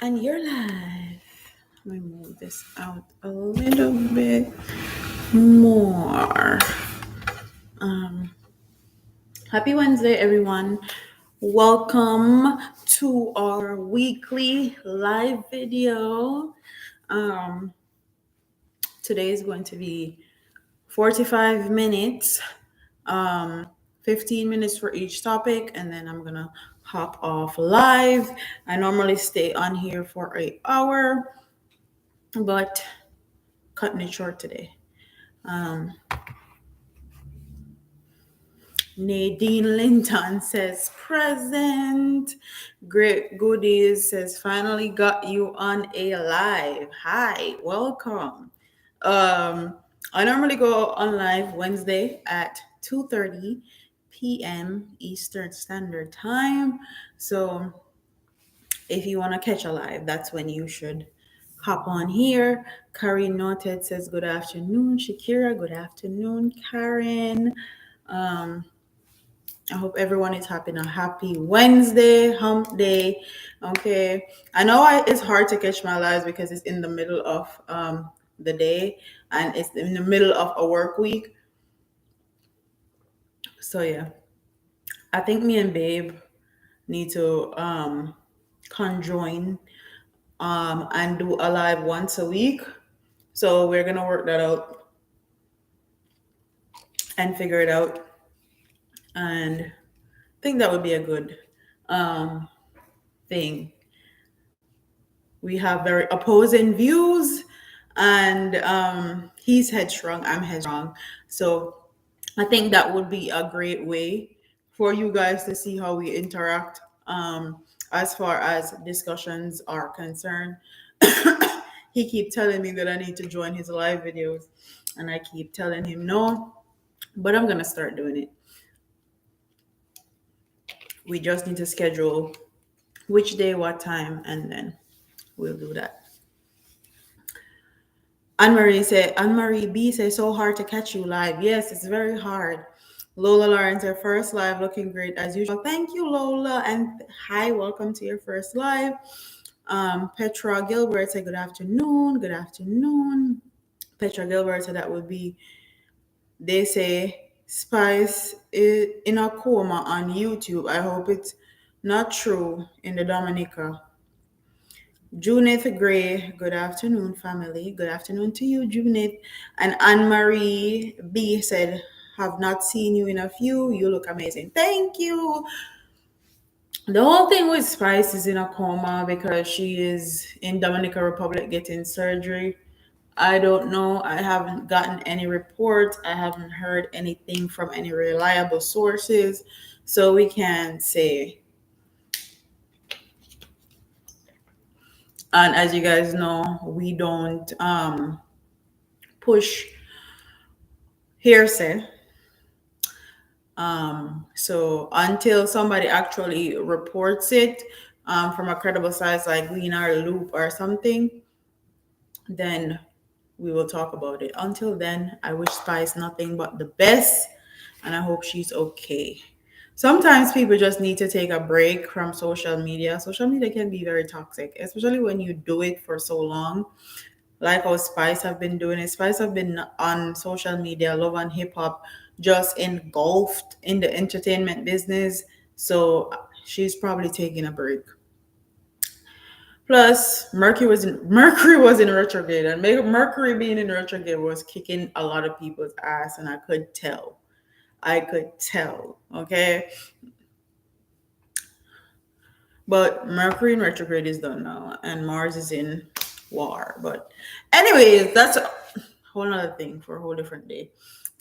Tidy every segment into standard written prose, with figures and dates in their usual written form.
And you're live. Let me move this out a little bit more. Um, Happy Wednesday, everyone. Welcome to our weekly live video. Um, Today is going to be 45 minutes, um, 15 minutes for each topic, and then I'm gonna hop off live. I normally stay on here for an hour, but cutting it short today. Um, Nadine Linton says present. Great Goodies says finally got you on a live. Hi, welcome. Um, I normally go on live Wednesday at 2:30 p.m. Eastern Standard Time. So if you want to catch a live, that's when you should hop on here. Karen Noted says good afternoon. Shakira, good afternoon. Karen. Um, I hope everyone is having a happy Wednesday, hump day. Okay. I know it's hard to catch my lives because it's in the middle of the day and it's in the middle of a work week. So yeah. I think me and Babe need to conjoin and do a live once a week. So we're gonna work that out and figure it out. And I think that would be a good um, thing. We have very opposing views, and he's headstrong, I'm headstrong. So I think that would be a great way for you guys to see how we interact as far as discussions are concerned. He keep telling me that I need to join his live videos, and I keep telling him no, but I'm gonna start doing it. We just need to schedule which day, what time, and then we'll do that. Anne Marie B says, so hard to catch you live. Yes, it's very hard. Lola Lawrence, her first live, looking great as usual. Thank you, Lola. And hi, welcome to your first live. Petra Gilbert said, good afternoon. Good afternoon. Petra Gilbert said that would be, they say, Spice is in a coma on YouTube. I hope it's not true in the Dominica. Junith Gray, good afternoon, family. Good afternoon to you, Junith. And Anne Marie B said, have not seen you in a few. You look amazing. Thank you. The whole thing with Spice is in a coma because she is in Dominican Republic getting surgery. I don't know. I haven't gotten any reports. I haven't heard anything from any reliable sources. So we can't say. And as you guys know, we don't push hearsay. So until somebody actually reports it from a credible sites like Green or Loop or something, then we will talk about it. Until then, I wish Spice nothing but the best, and I hope she's okay. Sometimes people just need to take a break from social media. Social media can be very toxic, especially when you do it for so long. Like how Spice have been doing it. Spice have been on social media, love and hip hop, just engulfed in the entertainment business. So she's probably taking a break. Plus, Mercury was in retrograde, and Mercury being in retrograde was kicking a lot of people's ass, and I could tell. I could tell. Okay, but Mercury in retrograde is done now, and Mars is in war. But, anyways, that's a whole other thing for a whole different day.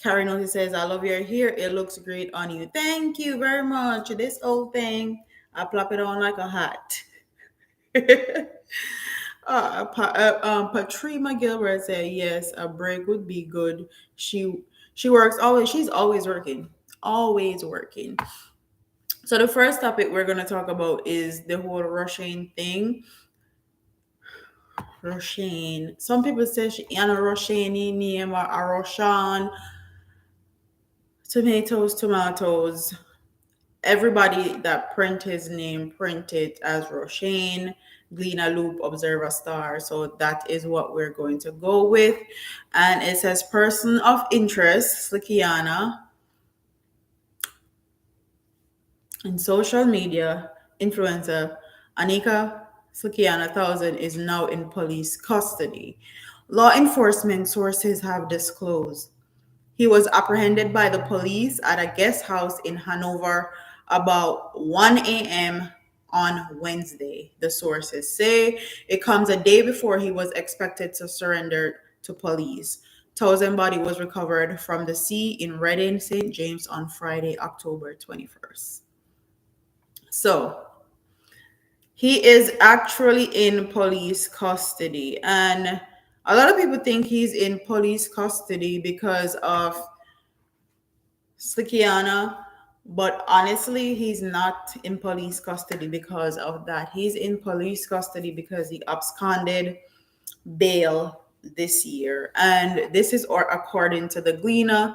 Carrie Notice says, I love your hair. It looks great on you. Thank you very much. This old thing, I plop it on like a hat. Patrima Gilbert said, yes, a break would be good. She works always. She's always working. Always working. So the first topic we're going to talk about is the whole Roshane thing. Roshane. Some people say she Anna Roshane name or Roshane. Tomatoes. everybody that print his name print it as Roshane, Gleaner Loop, Observer Star. So that is what we're going to go with. And it says person of interest, Slickiana, in social media, influencer Anika Slickiana 1000 is now in police custody. Law enforcement sources have disclosed he was apprehended by the police at a guest house in Hanover about 1 a.m. on Wednesday, the sources say. It comes a day before he was expected to surrender to police. Thousand body was recovered from the sea in Reading, St. James on Friday, October 21st. So he is actually in police custody. And a lot of people think he's in police custody because of Slickiana, but honestly, he's not in police custody because of that. He's in police custody because he absconded bail this year. And this is or according to the Gleaner.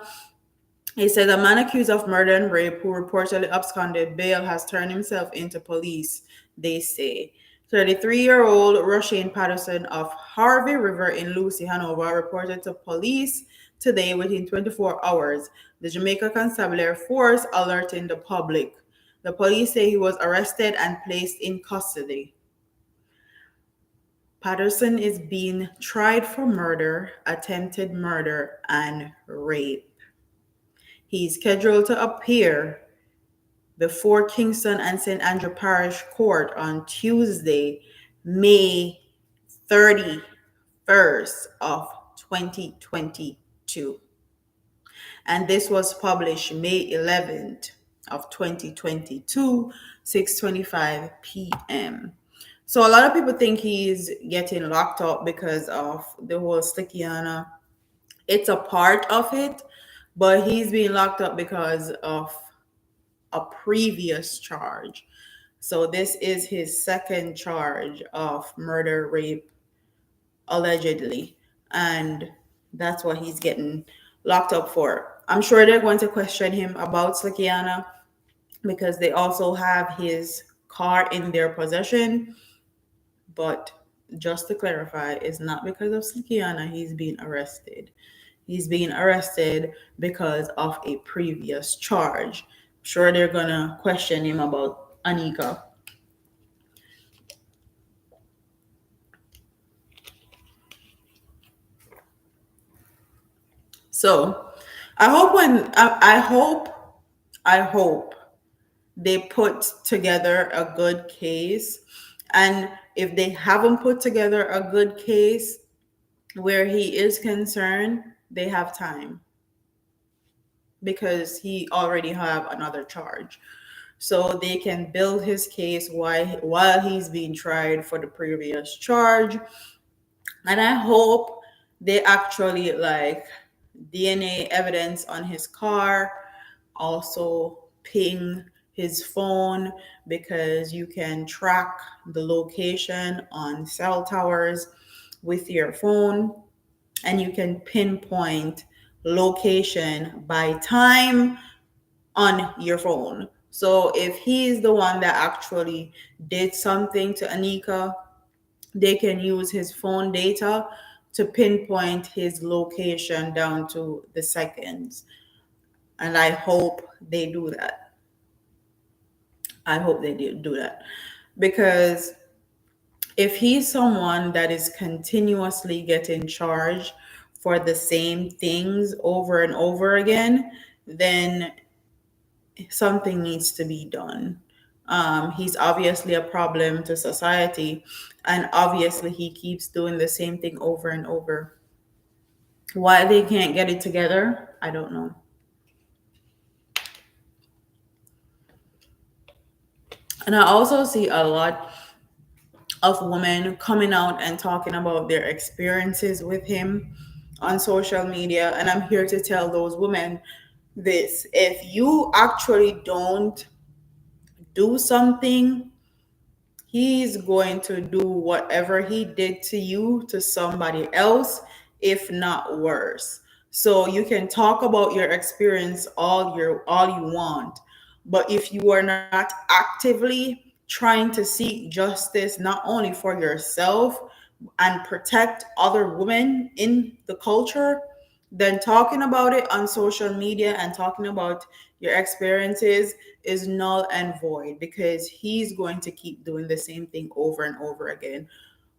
He said a man accused of murder and rape who reportedly absconded bail has turned himself into police, they say. 33-year-old Roshane Patterson of Harvey River in Lucy, Hanover, reported to police today within 24 hours. The Jamaica Constabulary Force alerting the public. The police say he was arrested and placed in custody. Patterson is being tried for murder, attempted murder, and rape. He's scheduled to appear before Kingston and St. Andrew Parish Court on Tuesday, May 31st of 2022. And this was published May 11th of 2022, 6:25 p.m. So a lot of people think he's getting locked up because of the whole Slickiana. It's a part of it, but he's being locked up because of a previous charge. So this is his second charge of murder, rape, allegedly. And that's what he's getting locked up for. I'm sure they're going to question him about Slickiana because they also have his car in their possession. But just to clarify, it's not because of Slickiana he's being arrested. He's being arrested because of a previous charge. I'm sure they're going to question him about Anika. So I hope they put together a good case. And if they haven't put together a good case where he is concerned, they have time because he already have another charge. So they can build his case while he's being tried for the previous charge. And I hope they actually like DNA evidence on his car, also ping his phone because you can track the location on cell towers with your phone and you can pinpoint location by time on your phone. So if he's the one that actually did something to Anika, they can use his phone data to pinpoint his location down to the seconds. And I hope they do that. I hope they do that. Because if he's someone that is continuously getting charged for the same things over and over again, then something needs to be done. He's obviously a problem to society, and obviously he keeps doing the same thing over and over. Why they can't get it together, I don't know. And I also see a lot of women coming out and talking about their experiences with him on social media. And I'm here to tell those women this: if you actually don't do something, he's going to do whatever he did to you to somebody else, if not worse. So you can talk about your experience all you want, But if you are not actively trying to seek justice, not only for yourself and protect other women in the culture, then talking about it on social media and talking about your experiences is null and void, because he's going to keep doing the same thing over and over again.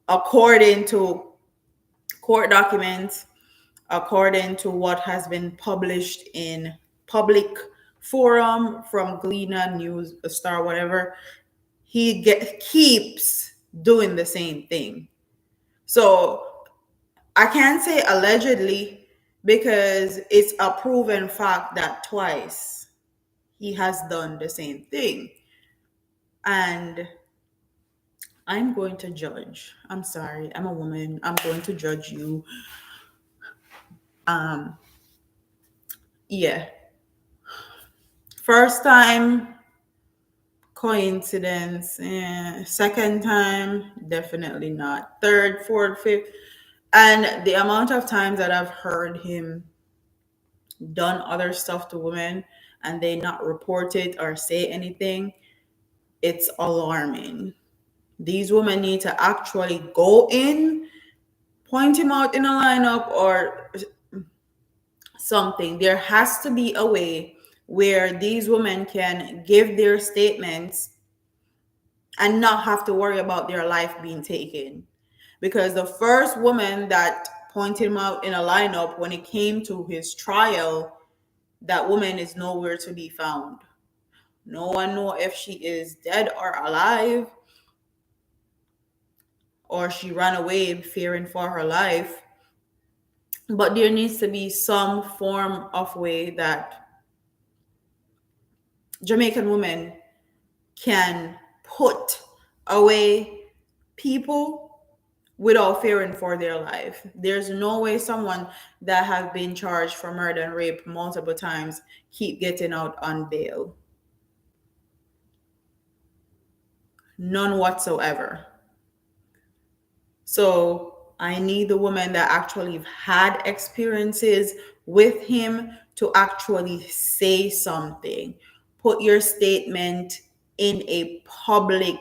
According to court documents, according to what has been published in public forum from Gleaner, News, Star, whatever, keeps doing the same thing. So I can't say allegedly, because it's a proven fact that twice he has done the same thing. And I'm going to judge. I'm sorry. I'm a woman. I'm going to judge you. Um, yeah. First time, coincidence. Second time, definitely not. Third, fourth, fifth. And the amount of times that I've heard him done other stuff to women and they not report it or say anything, it's alarming. These women need to actually go in, point him out in a lineup or something. There has to be a way where these women can give their statements and not have to worry about their life being taken. Because the first woman that pointed him out in a lineup when it came to his trial, that woman is nowhere to be found. No one know if she is dead or alive, or she ran away fearing for her life. But there needs to be some form of way that Jamaican women can put away people without fearing for their life. There's no way someone that have been charged for murder and rape multiple times keep getting out on bail. None whatsoever. So I need the woman that actually had experiences with him to actually say something. Put your statement in a public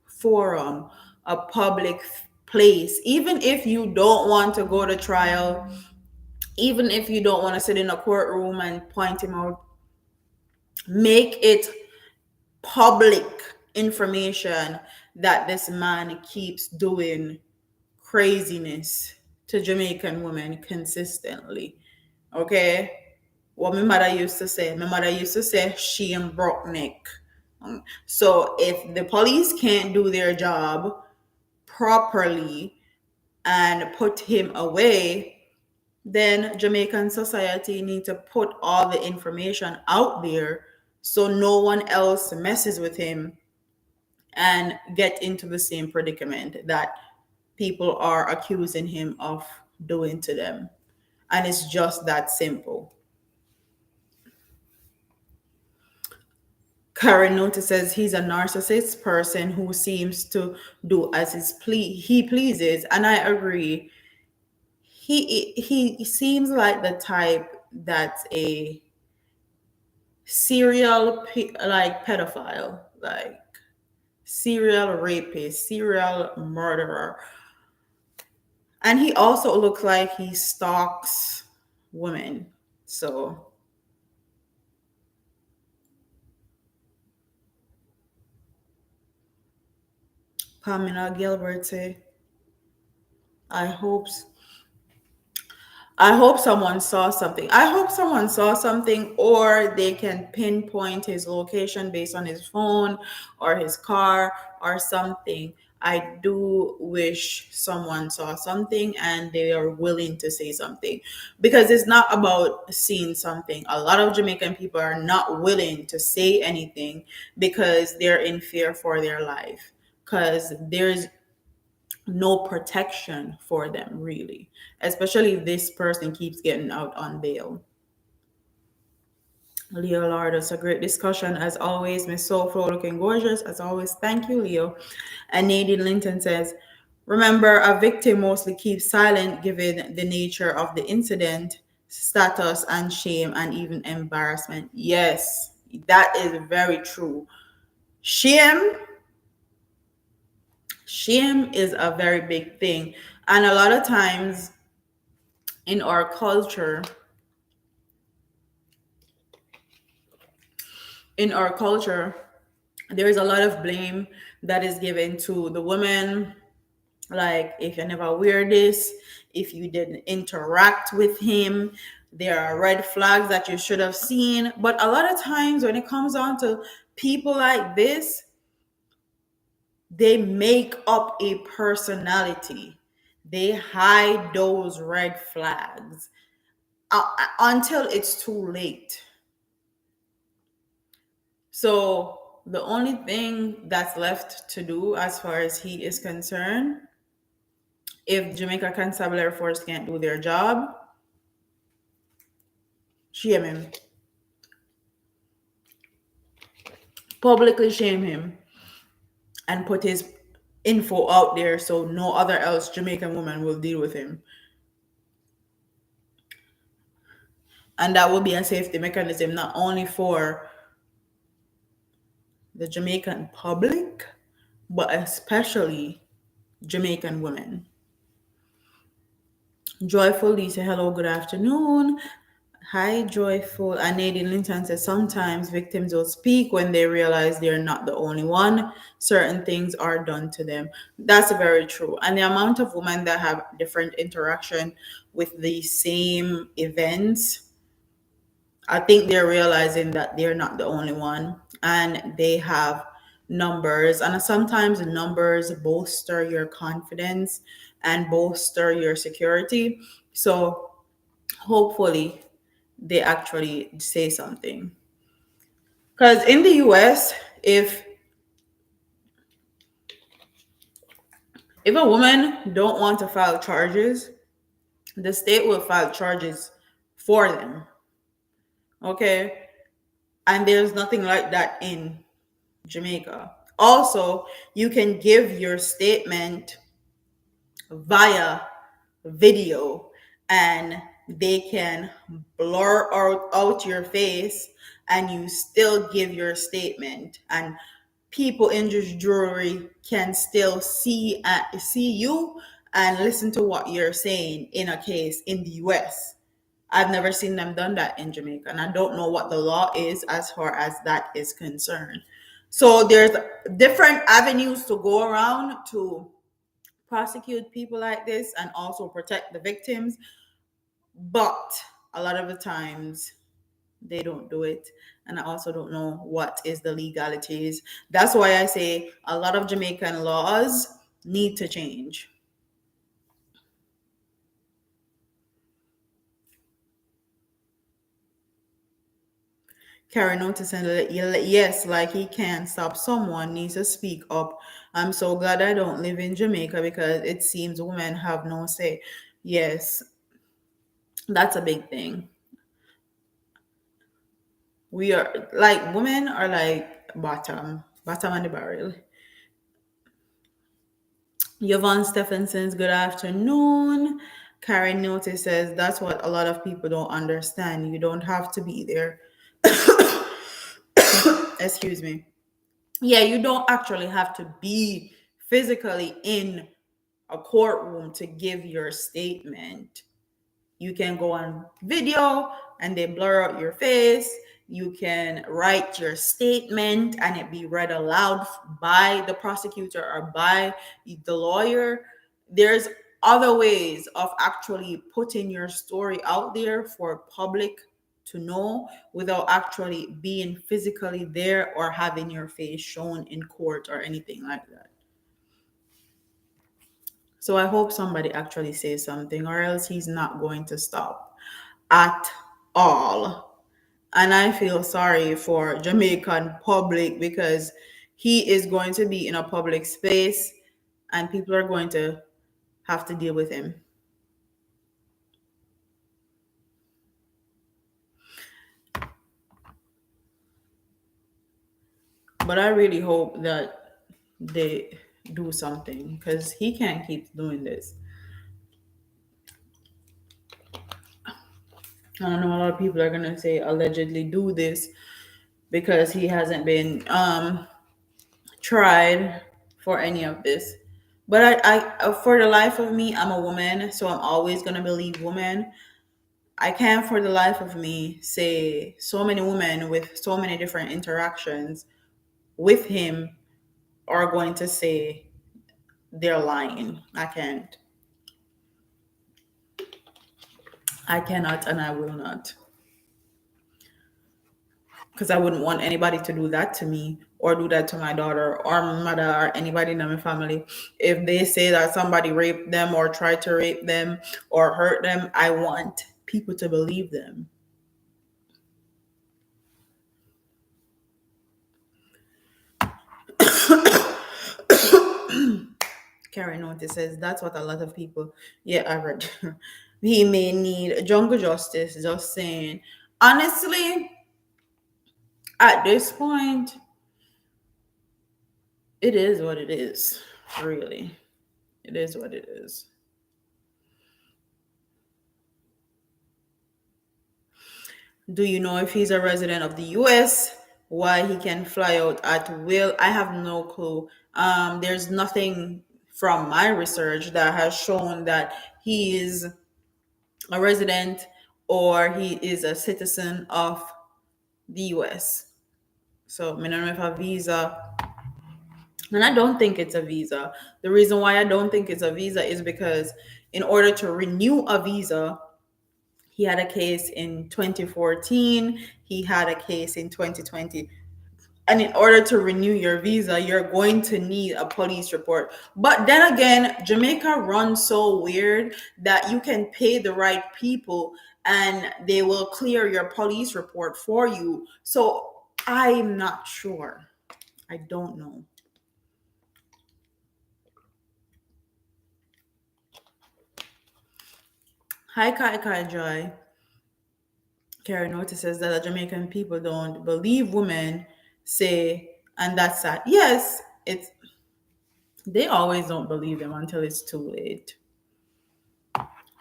forum, a public place. Even if you don't want to go to trial, even if you don't want to sit in a courtroom and point him out, make it public information that this man keeps doing craziness to Jamaican women consistently. Okay? What my mother used to say, she and broke neck. So if the police can't do their job properly and put him away, then Jamaican society need to put all the information out there so no one else messes with him and get into the same predicament that people are accusing him of doing to them. And it's just that simple. Karen notices he's a narcissist person who seems to do as he pleases, and I agree. He seems like the type that's a like pedophile, like serial rapist, serial murderer. And he also looks like he stalks women. So Pamela Gilbert say, I hope I hope someone saw something. I hope someone saw something, or they can pinpoint his location based on his phone or his car or something. I do wish someone saw something and they are willing to say something, because it's not about seeing something. A lot of Jamaican people are not willing to say anything because they're in fear for their life, because there's no protection for them, really, especially if this person keeps getting out on bail. Leo Lord, it's a great discussion as always. Miss Soulflow looking gorgeous as always. Thank you, Leo. And Nadine Linton says, remember, a victim mostly keeps silent given the nature of the incident, status, and shame, and even embarrassment. Yes, That is very true. Shame, shame is a very big thing. And a lot of times in our culture, in our culture, there is a lot of blame that is given to the woman. Like, if you never wear this, if you didn't interact with him, there are red flags that you should have seen. But a lot of times when it comes down to people like this, they make up a personality. They hide those red flags until it's too late. So the only thing that's left to do as far as he is concerned, if Jamaica Constabulary Force can't do their job, shame him. Publicly shame him and put his info out there so no other else Jamaican woman will deal with him. And that will be a safety mechanism not only for the Jamaican public, but especially Jamaican women. Joyful Lisa, hello, good afternoon. Hi, Joyful. And Nadine Linton says sometimes victims will speak when they realize they're not the only one. Certain things are done to them. That's very true. And the amount of women that have different interaction with the same events, I think they're realizing that they're not the only one and they have numbers. And sometimes numbers bolster your confidence and bolster your security. So hopefully they actually say something. Because in the US, if a woman don't want to file charges, the state will file charges for them. Okay? And there's nothing like that in Jamaica. Also, you can give your statement via video and they can blur out your face and you still give your statement, and people in this jury can still see you and listen to what you're saying in a case in the US. I've never seen them done that in Jamaica, and I don't know what the law is as far as that is concerned. So there's different avenues to go around to prosecute people like this and also protect the victims, but a lot of the times they don't do it, and I also don't know what is the legalities. That's why I say a lot of Jamaican laws need to change. Carry notice and yes, like he can't stop. Someone needs to speak up. I'm so glad I don't live in Jamaica because it seems women have no say. Yes, that's a big thing. We are like women are like bottom on the barrel. Yvonne Stephenson's good afternoon. Karen Notice says that's what a lot of people don't understand. You don't have to be there. Excuse me. Yeah, you don't actually have to be physically in a courtroom to give your statement. You can go on video and they blur out your face. You can write your statement and it be read aloud by the prosecutor or by the lawyer. There's other ways of actually putting your story out there for public to know without actually being physically there or having your face shown in court or anything like that. So I hope somebody actually says something, or else he's not going to stop at all. And I feel sorry for Jamaican public because he is going to be in a public space and people are going to have to deal with him. But I really hope that they do something because he can't keep doing this. I don't know, a lot of people are going to say allegedly do this, because he hasn't been tried for any of this. But for the life of me, I'm a woman, so I'm always gonna believe women. I can't for the life of me say so many women with so many different interactions with him are going to say they're lying. I can't. I cannot and I will not. Because I wouldn't want anybody to do that to me or do that to my daughter or my mother or anybody in my family. If they say that somebody raped them or tried to rape them or hurt them, I want people to believe them. Karen Notice says that's what a lot of people, yeah, I read. He may need jungle justice, just saying. Honestly, at this point, it is what it is, really. It is what it is. Do you know if he's a resident of the US? Why he can fly out at will? I have no clue. There's nothing from my research that has shown that he is a resident or he is a citizen of the US. So I don't know if a visa, and I don't think it's a visa. The reason why I don't think it's a visa is because in order to renew a visa, he had a case in 2014, he had a case in 2020. And in order to renew your visa, you're going to need a police report. But then again, Jamaica runs so weird that you can pay the right people and they will clear your police report for you. So I'm not sure. I don't know. Hi, Kai Kai Joy. Carrie notices that the Jamaican people don't believe women say, and that's sad. Yes, it's they always don't believe them until it's too late.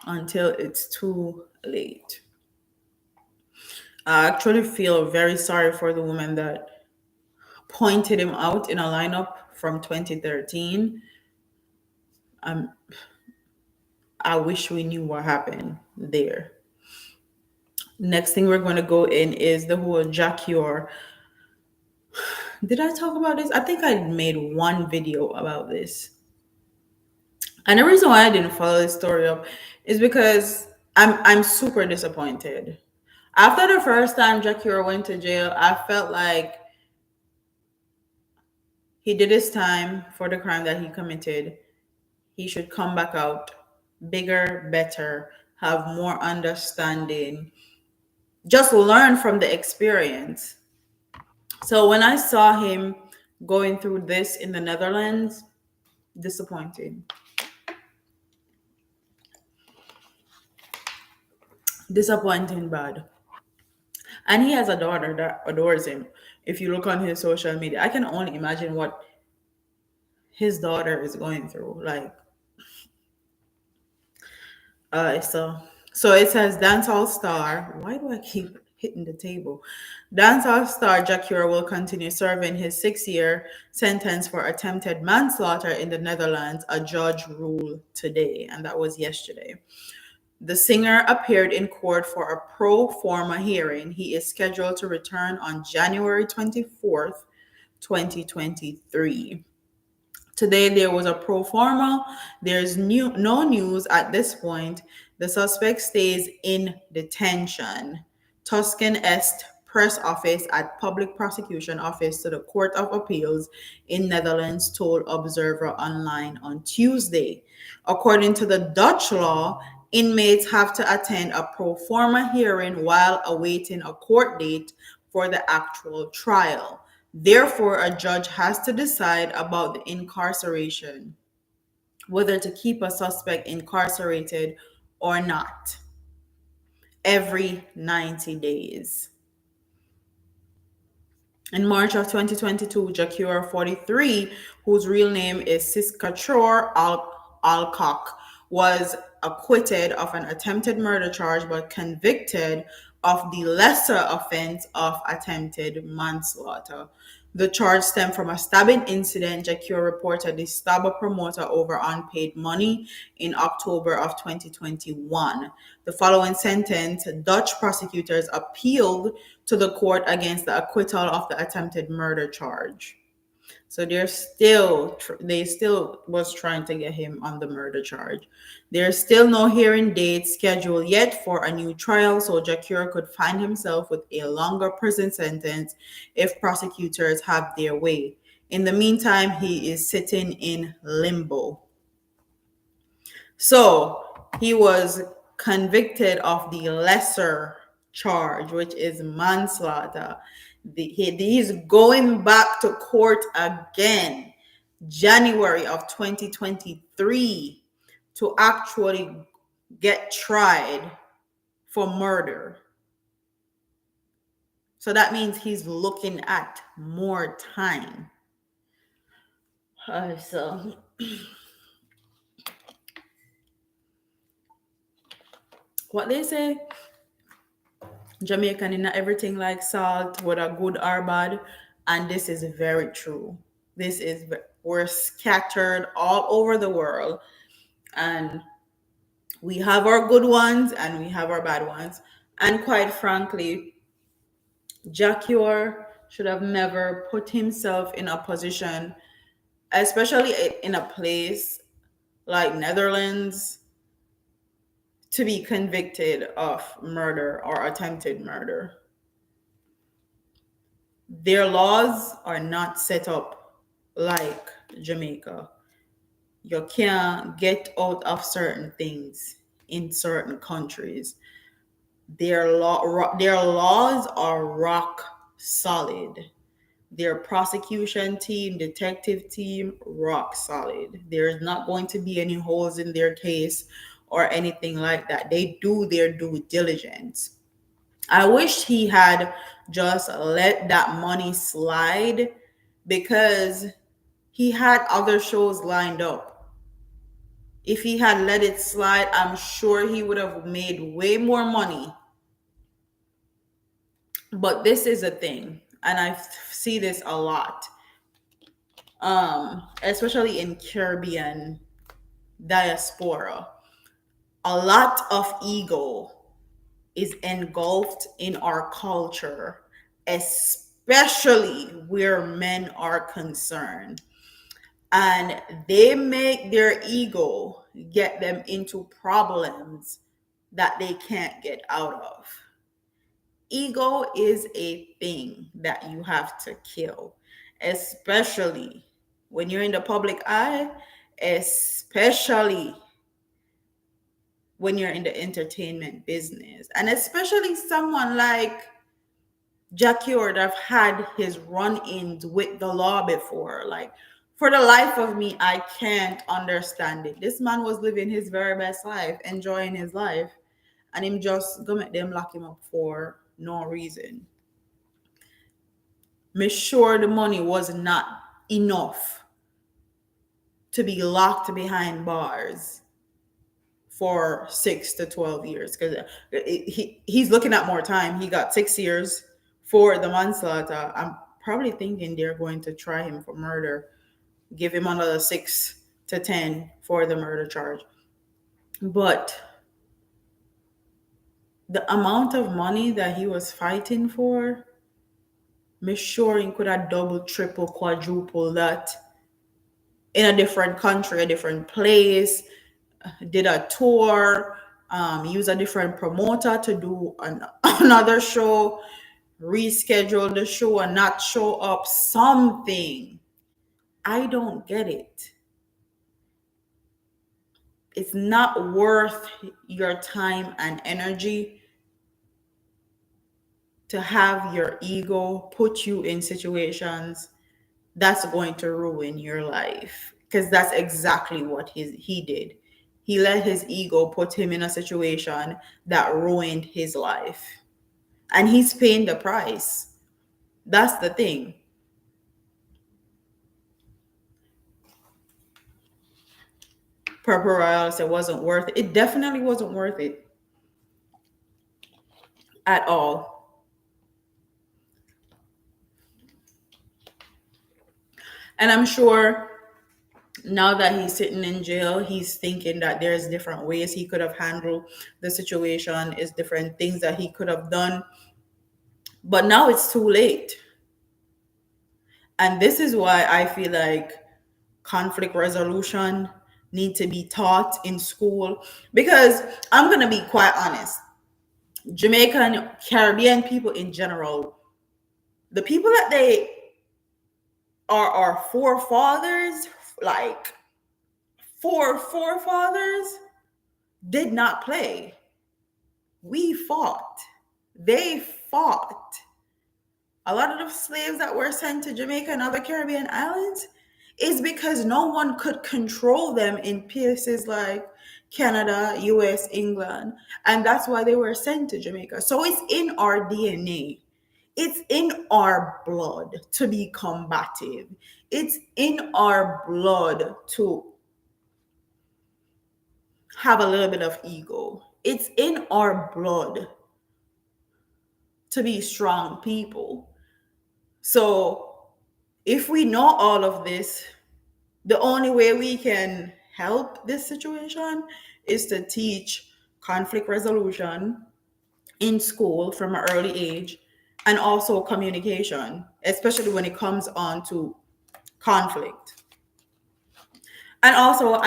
Until it's too late. I actually feel very sorry for the woman that pointed him out in a lineup from 2013. Um, I wish we knew what happened there. Next thing we're going to go in is the whole Jah Cure. Did I talk about this? I think I made one video about this. And the reason why I didn't follow this story up is because I'm super disappointed. After the first time Jah Cure went to jail, I felt like he did his time for the crime that he committed. He should come back out bigger, better, have more understanding, just learn from the experience. So when I saw him going through this in the Netherlands, disappointing. Disappointing bad. And he has a daughter that adores him. If you look on his social media, I can only imagine what his daughter is going through. Like, so it says dancehall star. Why do I keep hitting the table? Dancehall star Jah Cure will continue serving his 6-year sentence for attempted manslaughter in the Netherlands, a judge ruled today, and that was yesterday. The singer appeared in court for a pro forma hearing. He is scheduled to return on January 24th, 2023. Today there was a pro forma. There's no news at this point. The suspect stays in detention. Tuscan Est press office at public prosecution office to the Court of Appeals in Netherlands told Observer Online on Tuesday. According to the Dutch law, inmates have to attend a pro forma hearing while awaiting a court date for the actual trial. Therefore, a judge has to decide about the incarceration, whether to keep a suspect incarcerated or not, every 90 days. In March of 2022, Jah Cure, 43, whose real name is Siskatror Alcock, was acquitted of an attempted murder charge but convicted of the lesser offense of attempted manslaughter. The charge stemmed from a stabbing incident. Jah Cure reportedly stabbed a promoter over unpaid money in October of 2021. The following sentence, Dutch prosecutors appealed to the court against the acquittal of the attempted murder charge. So they still was trying to get him on the murder charge. There's still no hearing date scheduled yet for a new trial, so Jah Cure could find himself with a longer prison sentence if prosecutors have their way. In the meantime, he is sitting in limbo. So he was convicted of the lesser charge, which is manslaughter. He's going back to court again, January of 2023, to actually get tried for murder. So that means he's looking at more time. So what they say, Jamaican in everything like salt, whether good or bad, and this is very true. We're scattered all over the world, and we have our good ones and we have our bad ones. And quite frankly, Jah Cure should have never put himself in a position, especially in a place like Netherlands, to be convicted of murder or attempted murder. Their laws are not set up like Jamaica. You can't get out of certain things in certain countries. Their laws are rock solid. Their prosecution team, detective team, rock solid. There's not going to be any holes in their case or anything like that. They do their due diligence. I wish he had just let that money slide, because he had other shows lined up. If he had let it slide, I'm sure he would have made way more money. But this is a thing, and I see this a lot, especially in Caribbean diaspora. A lot of ego is engulfed in our culture, especially where men are concerned. And they make their ego get them into problems that they can't get out of. Ego is a thing that you have to kill, especially when you're in the public eye, especially when you're in the entertainment business, and especially someone like Jah Cure that have had his run-ins with the law before. Like, for the life of me, I can't understand it. This man was living his very best life, enjoying his life, and him just go make them lock him up for no reason. Make sure the money was not enough to be locked behind bars for 6 to 12 years, because he's looking at more time. He got 6 years for the manslaughter. I'm probably thinking they're going to try him for murder, give him another 6 to 10 for the murder charge. But the amount of money that he was fighting for, make sure he could have double, triple, quadruple that in a different country, a different place, did a tour, use a different promoter to do another show, reschedule the show and not show up, something. I don't get it. It's not worth your time and energy to have your ego put you in situations that's going to ruin your life, because that's exactly what he did. He let his ego put him in a situation that ruined his life, and he's paying the price. That's the thing. Purple Royale said wasn't worth it. It definitely wasn't worth it. at all. And I'm sure now that he's sitting in jail, he's thinking that there's different ways he could have handled the situation, is different things that he could have done. But now it's too late. And this is why I feel like conflict resolution need to be taught in school. Because I'm going to be quite honest, Jamaican, Caribbean people in general, the people that they are our forefathers, like forefathers, did not play. We fought. They fought. A lot of the slaves that were sent to Jamaica and other Caribbean islands is because no one could control them in places like Canada, US, England. And that's why they were sent to Jamaica. So it's in our DNA. It's in our blood to be combative. It's in our blood to have a little bit of ego. It's in our blood to be strong people. So if we know all of this, the only way we can help this situation is to teach conflict resolution in school from an early age, and also communication, especially when it comes on to conflict. And also,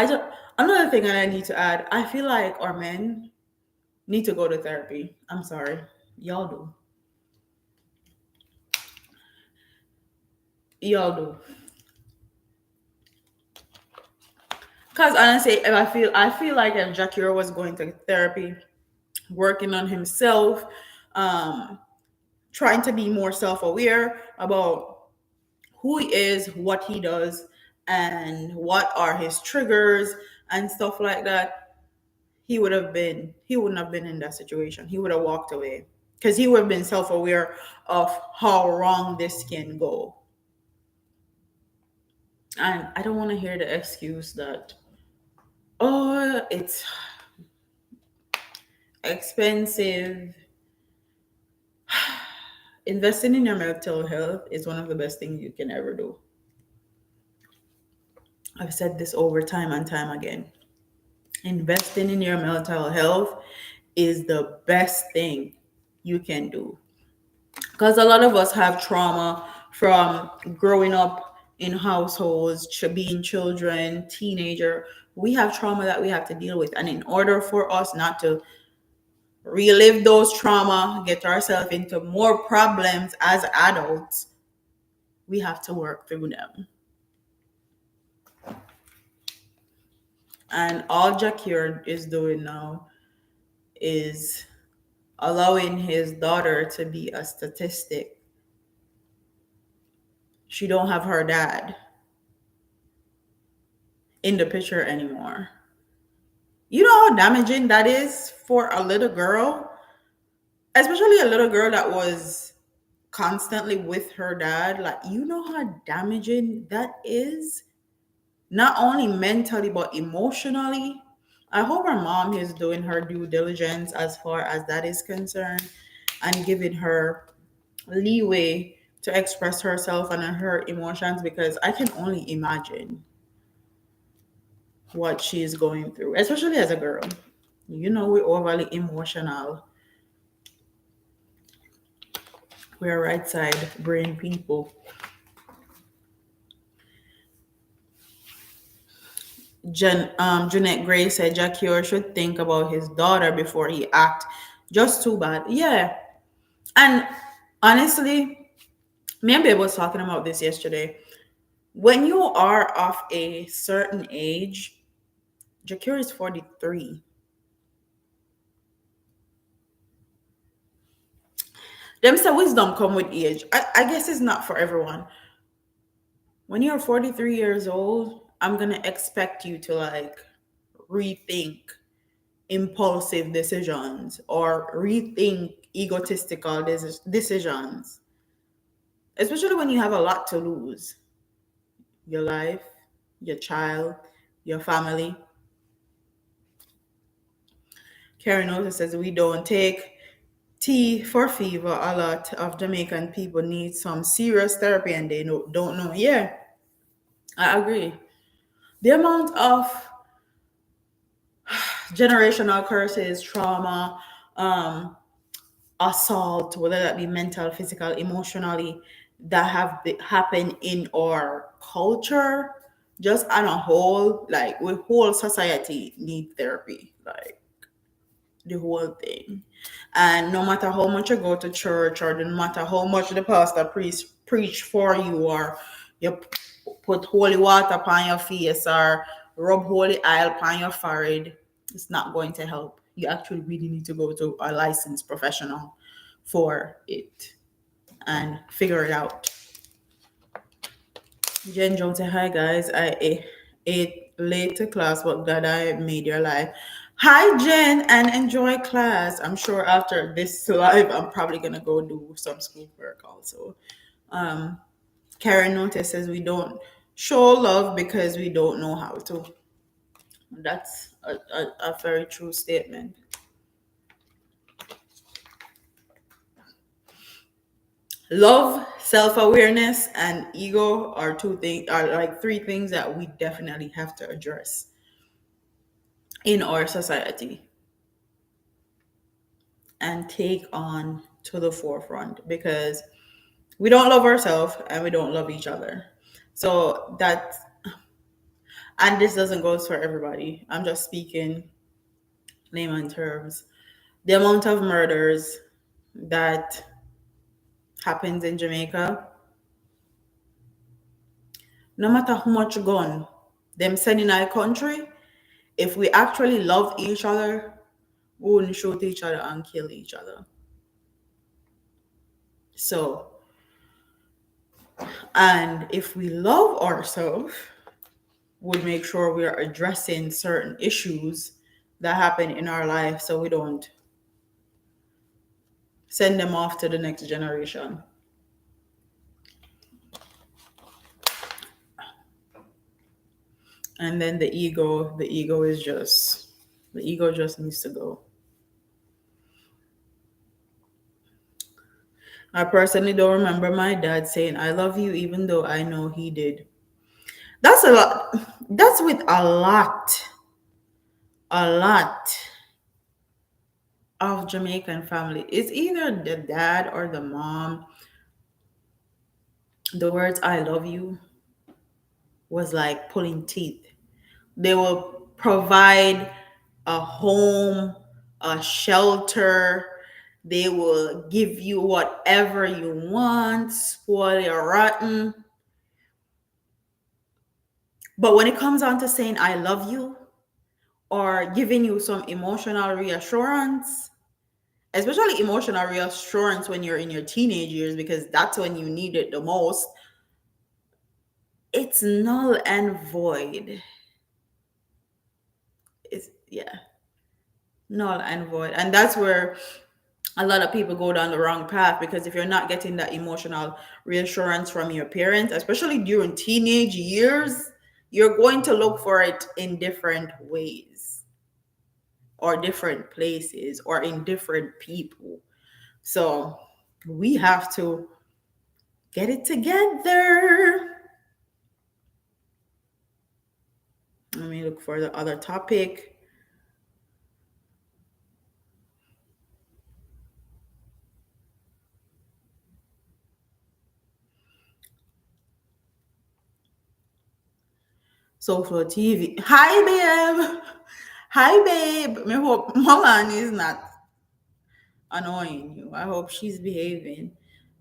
another thing that I need to add, I feel like our men need to go to therapy. I'm sorry, y'all do. Y'all do. Because honestly, if I feel like if Jah Cure was going to therapy, working on himself, um, trying to be more self-aware about who he is, what he does, and what are his triggers and stuff like that, he wouldn't have been in that situation. He would have walked away because he would have been self-aware of how wrong this can go. And I don't want to hear the excuse that, oh, it's expensive. Investing in your mental health is one of the best things you can ever do. I've said this over time and time again. Investing in your mental health is the best thing you can do. Because a lot of us have trauma from growing up in households, being children, teenager. We have trauma that we have to deal with. And in order for us not to relive those trauma, get ourselves into more problems as adults, we have to work through them. And all Jah Cure is doing now is allowing his daughter to be a statistic. She don't have her dad in the picture anymore. You know how damaging that is for a little girl, especially a little girl that was constantly with her dad. Like, you know how damaging that is, not only mentally but emotionally. I hope her mom is doing her due diligence as far as that is concerned and giving her leeway to express herself and her emotions, because I can only imagine what she is going through, especially as a girl. You know, we're overly emotional. We're right side brain people. Jeanette Gray said Jah Cure should think about his daughter before he act. Just too bad. Yeah. And honestly, me and Babe was talking about this yesterday. When you are of a certain age, Jah Cure is 43. Them say wisdom come with age. I guess it's not for everyone. When you're 43 years old, I'm gonna expect you to like rethink impulsive decisions or rethink egotistical decisions, especially when you have a lot to lose: your life, your child, your family. Karen also says we don't take T for fever, a lot of Jamaican people need some serious therapy and they don't know. Yeah, I agree. The amount of generational curses, trauma, um, assault, whether that be mental, physical, emotionally, that have happened in our culture, just on a whole, like we whole society need therapy, like the whole thing. And no matter how much you go to church, or no matter how much the pastor preach for you, or you put holy water upon your face, or rub holy oil upon your forehead, it's not going to help. You actually really need to go to a licensed professional for it and figure it out. Jen Jones said, "Hi guys, ate late to class, but glad I made your life." Hi Jen, and enjoy class. I'm sure after this live, I'm probably gonna go do some schoolwork also. Um, Karen notices we don't show love because we don't know how to. That's a very true statement. Love, self-awareness, and ego are like three things that we definitely have to address in our society and take on to the forefront, because we don't love ourselves and we don't love each other. So that, and this doesn't go for everybody. I'm just speaking layman terms. The amount of murders that happens in Jamaica, no matter how much gun them send in our country, if we actually love each other, we wouldn't shoot each other and kill each other. So, and if we love ourselves, would make sure we are addressing certain issues that happen in our life so we don't send them off to the next generation. And then the ego just needs to go. I personally don't remember my dad saying I love you, even though I know he did. That's a lot. That's with a lot of Jamaican family. It's either the dad or the mom. The words I love you was like pulling teeth. They will provide a home, a shelter. They will give you whatever you want, spoil your rotten. But when it comes on to saying I love you or giving you some emotional reassurance, especially emotional reassurance when you're in your teenage years, because that's when you need it the most, it's null and void. It's, yeah, null and void. And that's where a lot of people go down the wrong path, because if you're not getting that emotional reassurance from your parents, especially during teenage years, you're going to look for it in different ways or different places or in different people. So we have to get it together. Let me look for the other topic. Social TV. Hi, babe. Hi, babe. I hope Molan is not annoying you. I hope she's behaving.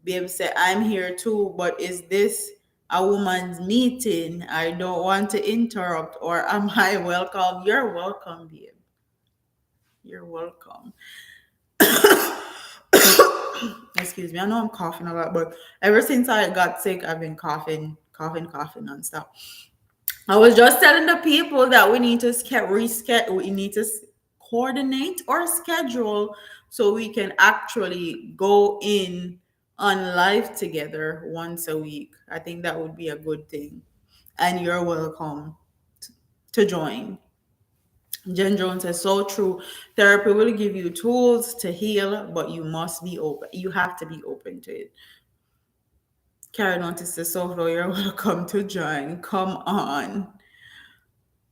Babe said, I'm here too, but is this a woman's meeting? I don't want to interrupt, or am I welcome? You're welcome, babe. You're welcome. Excuse me. I know I'm coughing a lot, but ever since I got sick, I've been coughing, coughing, coughing nonstop. I was just telling the people that we need to reschedule. We need to coordinate or schedule so we can actually go in on live together once a week. I think that would be a good thing, and you're welcome to join. Jen Jones says, so true. Therapy will give you tools to heal, but you must be open. You have to be open to it. Carrie Notice says, so Flo, you're welcome to join. Come on.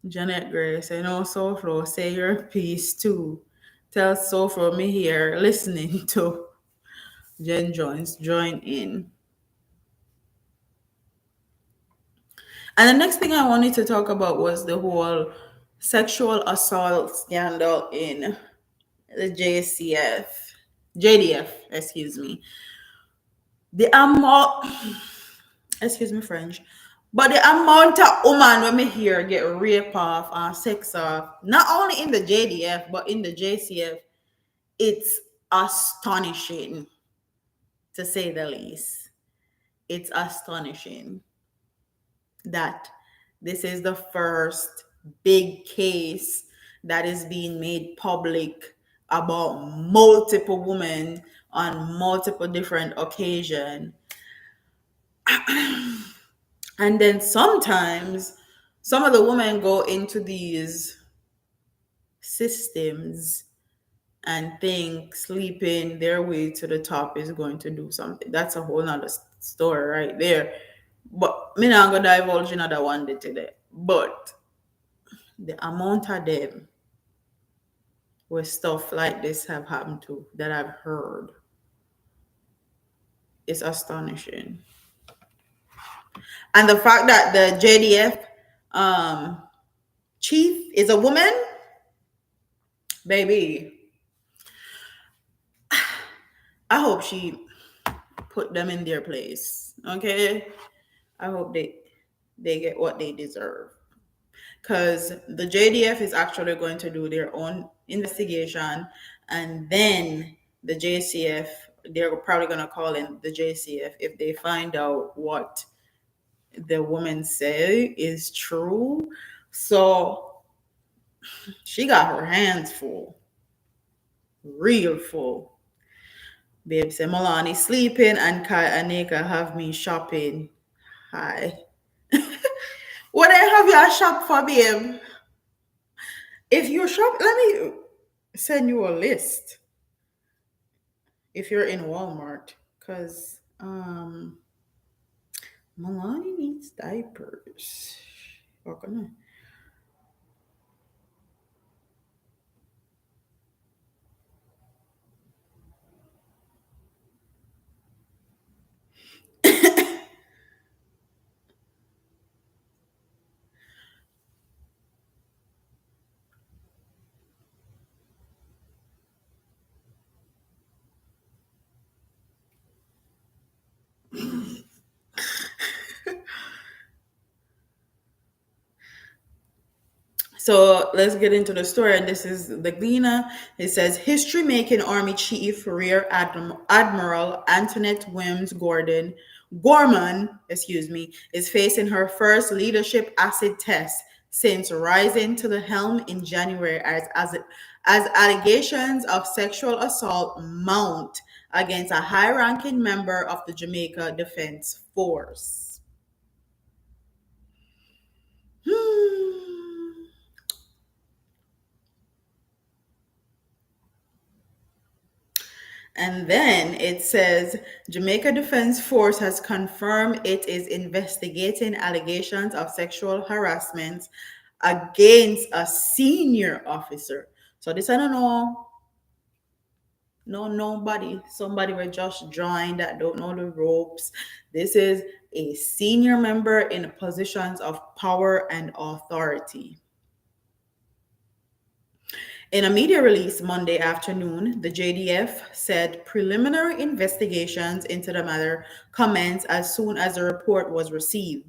Janet Grace, I know Sofro, say your piece too. Tell Sofro me here listening to Jen Jones join in. And the next thing I wanted to talk about was the whole sexual assault scandal in the JDF, excuse me. The amount, excuse me, French, but the amount of woman when me hear get rape off and sex off, not only in the JDF but in the JCF, it's astonishing to say the least. It's astonishing that this is the first big case that is being made public about multiple women on multiple different occasions. And then sometimes some of the women go into these systems and think sleeping their way to the top is going to do something. That's a whole nother story right there. But me not gonna divulge another one today. But the amount of them where stuff like this have happened to that I've heard is astonishing. And the fact that the JDF um, chief is a woman, baby, I hope she put them in their place. Okay, I hope they get what they deserve. Because the JDF is actually going to do their own investigation, and then the JCF, they're probably going to call in the JCF if they find out what the woman say is true. So she got her hands full, real full. Babe say Milani sleeping and Kai Aneka have me shopping. Hi. What I have you shop for, babe? If you shop, let me send you a list if you're in Walmart. Cause Milani needs diapers. Okay. So let's get into the story. And this is the Gleaner. It says history making Army Chief Rear Admiral Antoinette Wims Gorman, excuse me, is facing her first leadership acid test since rising to the helm in January as allegations of sexual assault mount against a high ranking member of the Jamaica Defense Force. And then it says Jamaica Defense Force has confirmed it is investigating allegations of sexual harassment against a senior officer. So this I don't know. No, nobody. Somebody will just join that don't know the ropes. This is a senior member in positions of power and authority. In a media release Monday afternoon, the JDF said preliminary investigations into the matter commenced as soon as the report was received.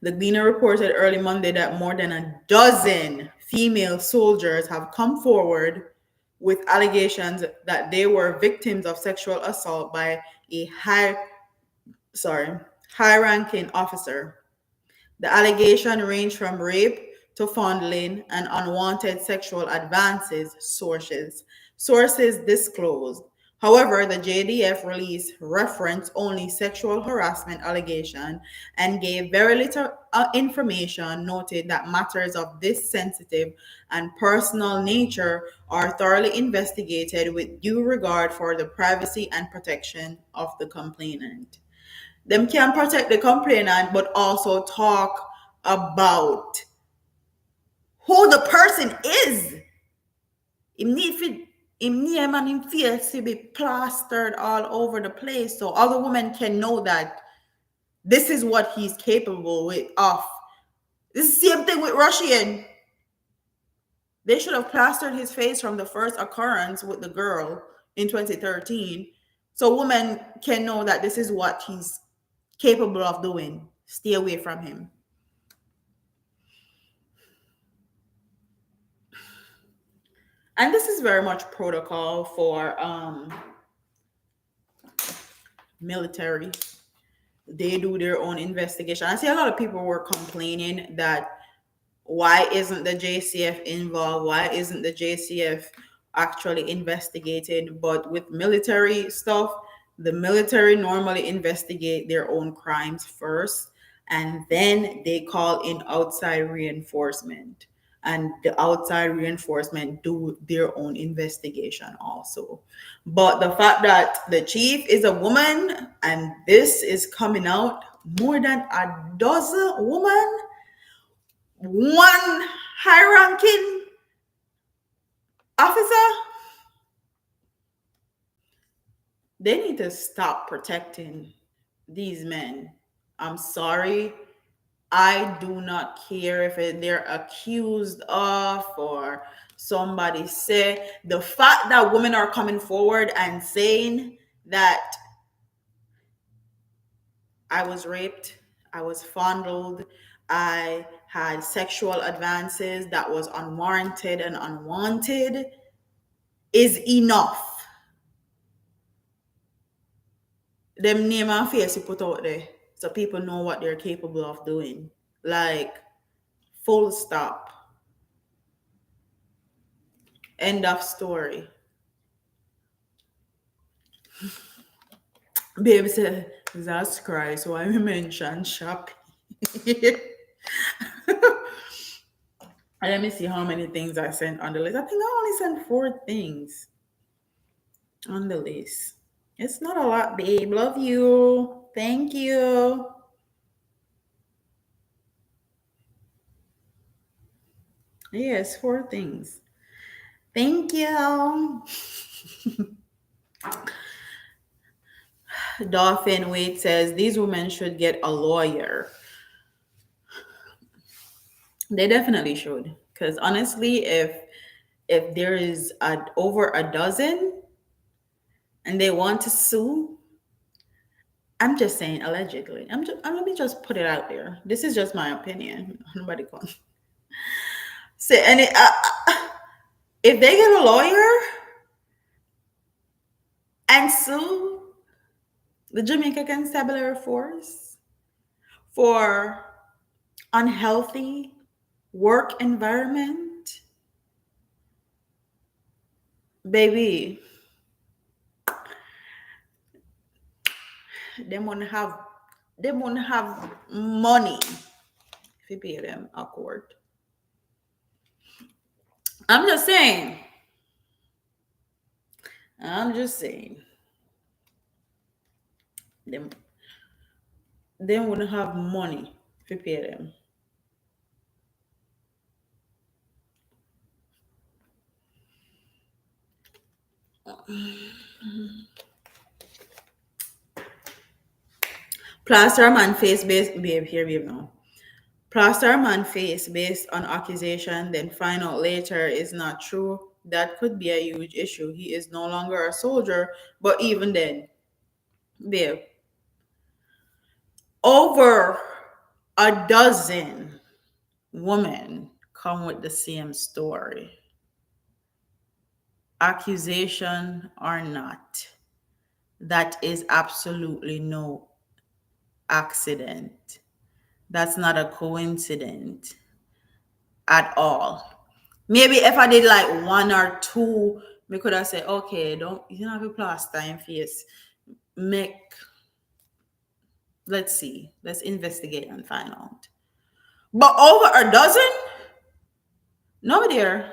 The Gleaner reported early Monday that more than a dozen female soldiers have come forward with allegations that they were victims of sexual assault by a high-ranking officer. The allegation ranged from rape to fondling and unwanted sexual advances, sources disclosed. However, the JDF release referenced only sexual harassment allegation and gave very little information, noted that matters of this sensitive and personal nature are thoroughly investigated with due regard for the privacy and protection of the complainant. Them can protect the complainant, but also talk about who the person is. Him need fi, him name and him face to be plastered all over the place so other women can know that this is what he's capable with of. This is the same thing with Rushane. They should have plastered his face from the first occurrence with the girl in 2013 so women can know that this is what he's capable of doing. Stay away from him. And this is very much protocol for military. They do their own investigation. I see a lot of people were complaining that why isn't the JCF involved? Why isn't the JCF actually investigated? But with military stuff, the military normally investigate their own crimes first, and then they call in outside reinforcement. And the outside reinforcement do their own investigation also. But the fact that the chief is a woman and this is coming out, more than a dozen women, one high ranking officer, they need to stop protecting these men. I'm sorry. I do not care if they're accused of or somebody say. The fact that women are coming forward and saying that I was raped, I was fondled, I had sexual advances that was unwarranted and unwanted is enough. Them name and face you put out there so people know what they're capable of doing. Like, full stop. End of story. Baby said, that's Christ, why we mention shopping? And let me see how many things I sent on the list. I think I only sent 4 things on the list. It's not a lot, babe. Love you. Thank you. Yes, 4 things. Thank you. Dolphin Wade says these women should get a lawyer. They definitely should. Because honestly, if there is over a dozen and they want to sue, I'm just saying allegedly. Let me just put it out there. This is just my opinion. Nobody can say any. If they get a lawyer and sue the Jamaica Constabulary Force for unhealthy work environment, baby, they won't have money if you pay them a court. I'm just saying. They wouldn't have money to pay them. Plaster man face based babe now. Plaster man face based on accusation, then find out later is not true. That could be a huge issue. He is no longer a soldier, but even then, babe, over a dozen women come with the same story. Accusation or not, that is absolutely no accident. That's not a coincidence at all. Maybe if I did like 1 or 2 We could have said, okay, don't you don't have a plaster in face. Make let's see. Let's investigate and find out. But over a dozen? No, dear.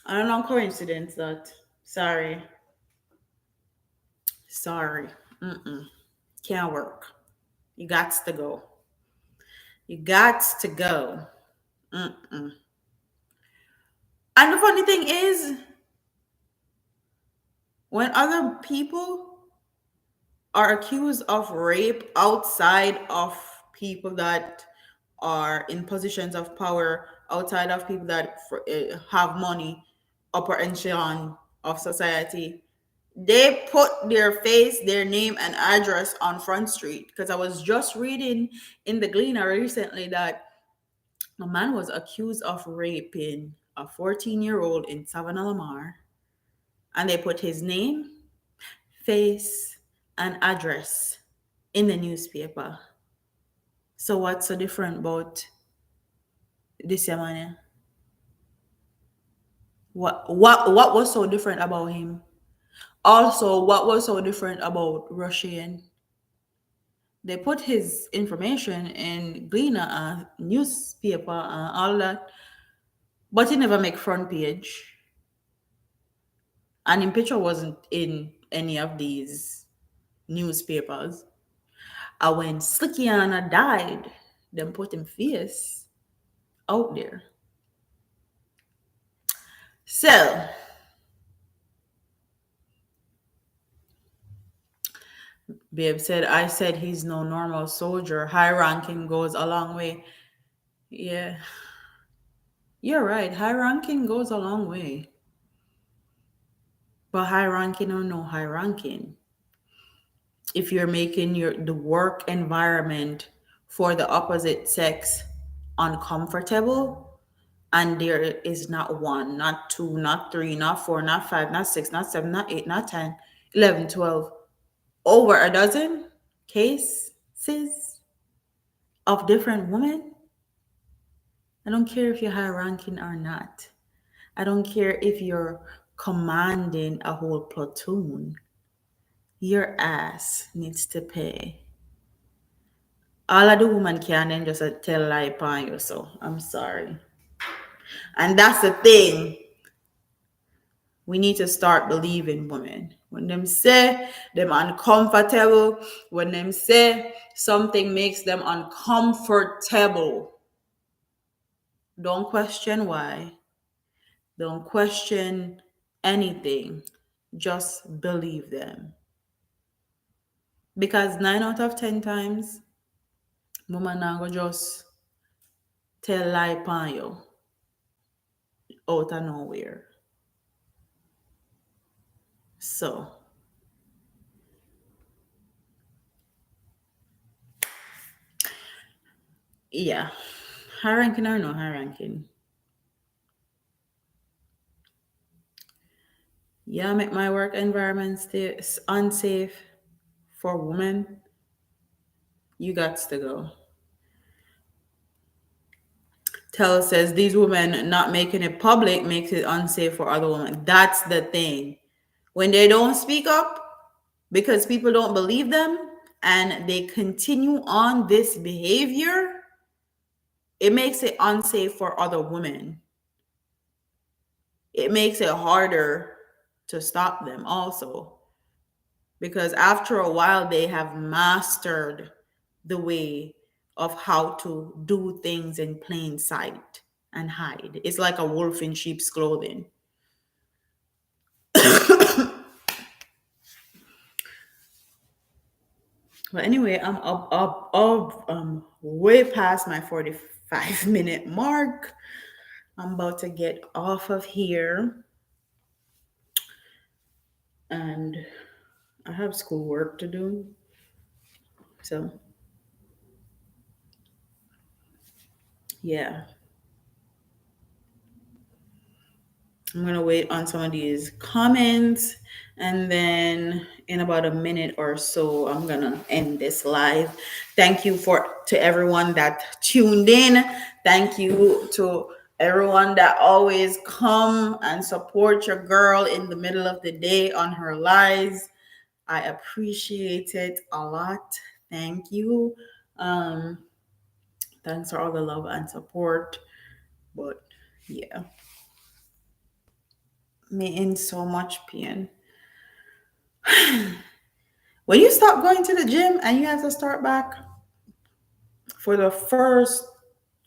I don't know coincidence that. Sorry. Sorry. Mm-mm. Can't work. You got to go. You got to go. Mm-mm. And the funny thing is, when other people are accused of rape outside of people that are in positions of power, outside of people that have money, upper echelon of society, they put their face, their name, and address on Front Street. Because I was just reading in the Gleaner recently that a man was accused of raping a 14-year-old in Savannah Lamar, and they put his name, face, and address in the newspaper. So what's so different about this man? What was so different about him? Also, what was so different about Rushane? They put his information in Gleaner, newspaper, all that, but he never make front page, and his picture wasn't in any of these newspapers. And when Slickiana died, them put him face out there. So, Babe said, I said he's no normal soldier. High ranking goes a long way. Yeah, you're right. High ranking goes a long way. But high ranking or no high ranking, if you're making the work environment for the opposite sex uncomfortable, and there is not one, not two, not three, not four, not five, not six, not seven, not eight, not 10, 11, 12, over a dozen cases of different women. I don't care if you're high ranking or not. I don't care if you're commanding a whole platoon. Your ass needs to pay. All of the woman can then just tell lie upon you. So I'm sorry. And that's the thing. We need to start believing women. When them say them uncomfortable, when them say something makes them uncomfortable, don't question why. Don't question anything. Just believe them. Because 9 out of 10 times, woman now go just tell lie upon you out of nowhere. So, yeah. High ranking or no high ranking? Yeah, make my work environment stay unsafe for women. You got to go. Tell says these women not making it public makes it unsafe for other women. That's the thing. When they don't speak up because people don't believe them and they continue on this behavior, it makes it unsafe for other women. It makes it harder to stop them also. Because after a while, they have mastered the way of how to do things in plain sight and hide. It's like a wolf in sheep's clothing. But anyway, I'm up, way past my 45-minute mark. I'm about to get off of here, and I have schoolwork to do. So, yeah. I'm going to wait on some of these comments, and then in about a minute or so I'm going to end this live. Thank you to everyone that tuned in. Thank you to everyone that always come and support your girl in the middle of the day on her lives. I appreciate it a lot. Thank you. Thanks for all the love and support. But yeah, me in so much pain. When you stop going to the gym and you have to start back for the first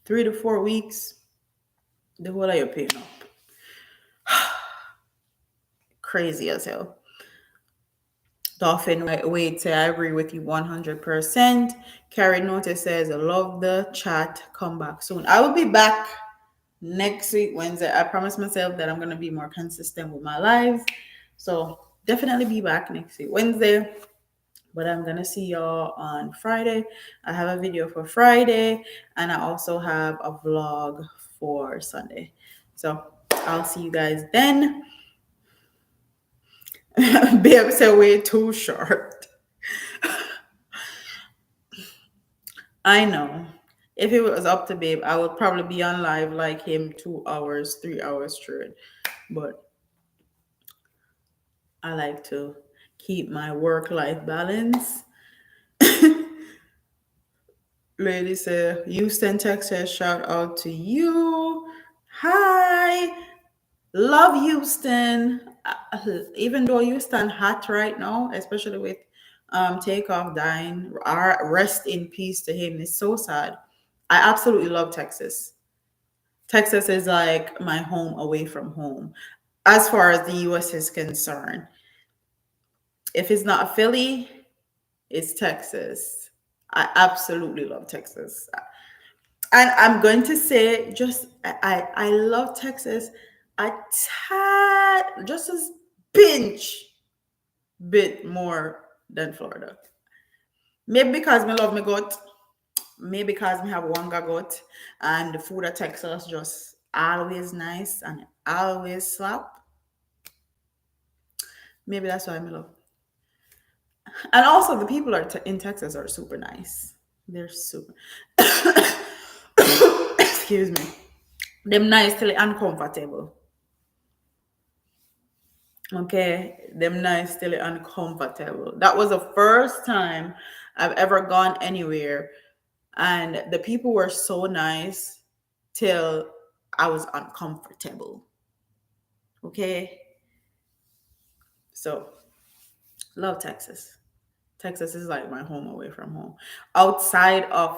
3 to 4 weeks, the whole of your pain up. Crazy as hell. Dolphin wait, say I agree with you 100%. Carrie Notice says, I love the chat. Come back soon. I will be back next week, Wednesday. I promise myself that I'm going to be more consistent with my lives. So definitely be back next week, Wednesday. But I'm going to see y'all on Friday. I have a video for Friday, and I also have a vlog for Sunday. So I'll see you guys then. Babe said way too short. I know. If it was up to Babe, I would probably be on live like him 2 hours, 3 hours straight. But I like to keep my work-life balance. Lady say, Houston, Texas, shout out to you. Hi. Love Houston. Even though Houston hot right now, especially with Takeoff dying, rest in peace to him. It's so sad. I absolutely love Texas. Texas is like my home away from home, as far as the US is concerned. If it's not Philly, it's Texas. I absolutely love Texas. And I'm going to say just I love Texas a tad, just a pinch bit more than Florida. Maybe because me love me goat. Maybe because me have one goat and the food of Texas just always nice and always slap. Maybe that's why I love. And also the people in Texas are super nice. They're super. Excuse me. Them nice till uncomfortable. Okay, them nice till uncomfortable. That was the first time I've ever gone anywhere, and the people were so nice till I was uncomfortable. Okay, so love Texas. Texas is like my home away from home. Outside of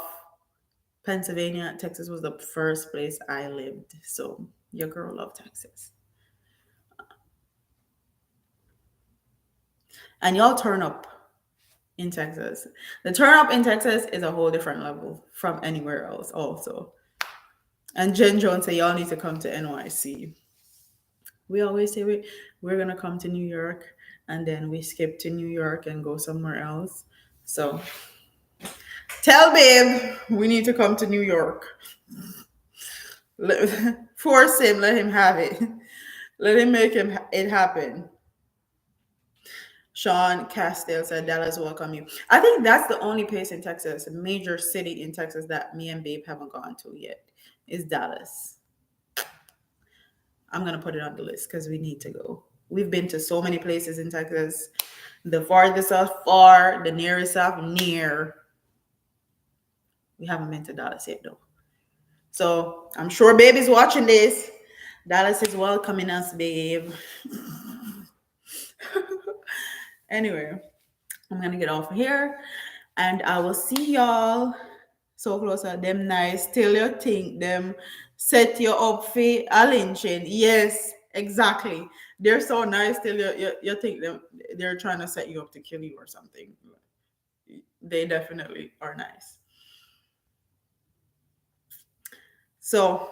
Pennsylvania, Texas was the first place I lived. So your girl love Texas. And y'all turn up in Texas. The turn up in Texas is a whole different level from anywhere else also. And Jen Jones say y'all need to come to NYC. We always say we're gonna come to New York and then we skip to New York and go somewhere else. So tell Babe we need to come to New York. Force him, let him have it. Let him make it happen. Sean Castile said Dallas welcome you. I think that's the only place in Texas, a major city in Texas that me and Babe haven't gone to yet, is Dallas. I'm gonna put it on the list because we need to go. We've been to so many places in Texas. The farthest off far, the nearest off near. We haven't been to Dallas yet though. So I'm sure Baby's watching this. Dallas is welcoming us, Babe. Anyway, I'm gonna get off here and I will see y'all so close at them nice till you think them set you up for a lynching. Yes, exactly. They're so nice till you think they're trying to set you up to kill you or something. They definitely are nice. So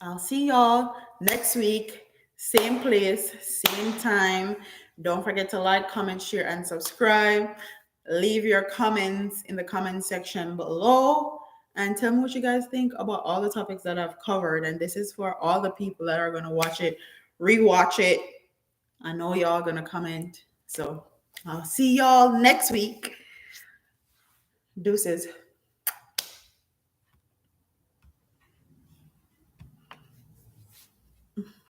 I'll see y'all next week. Same place, same time. Don't forget to like, comment, share, and subscribe. Leave your comments in the comment section below and tell me what you guys think about all the topics that I've covered. And this is for all the people that are going to watch it, rewatch it. I know y'all going to comment. So I'll see y'all next week. Deuces.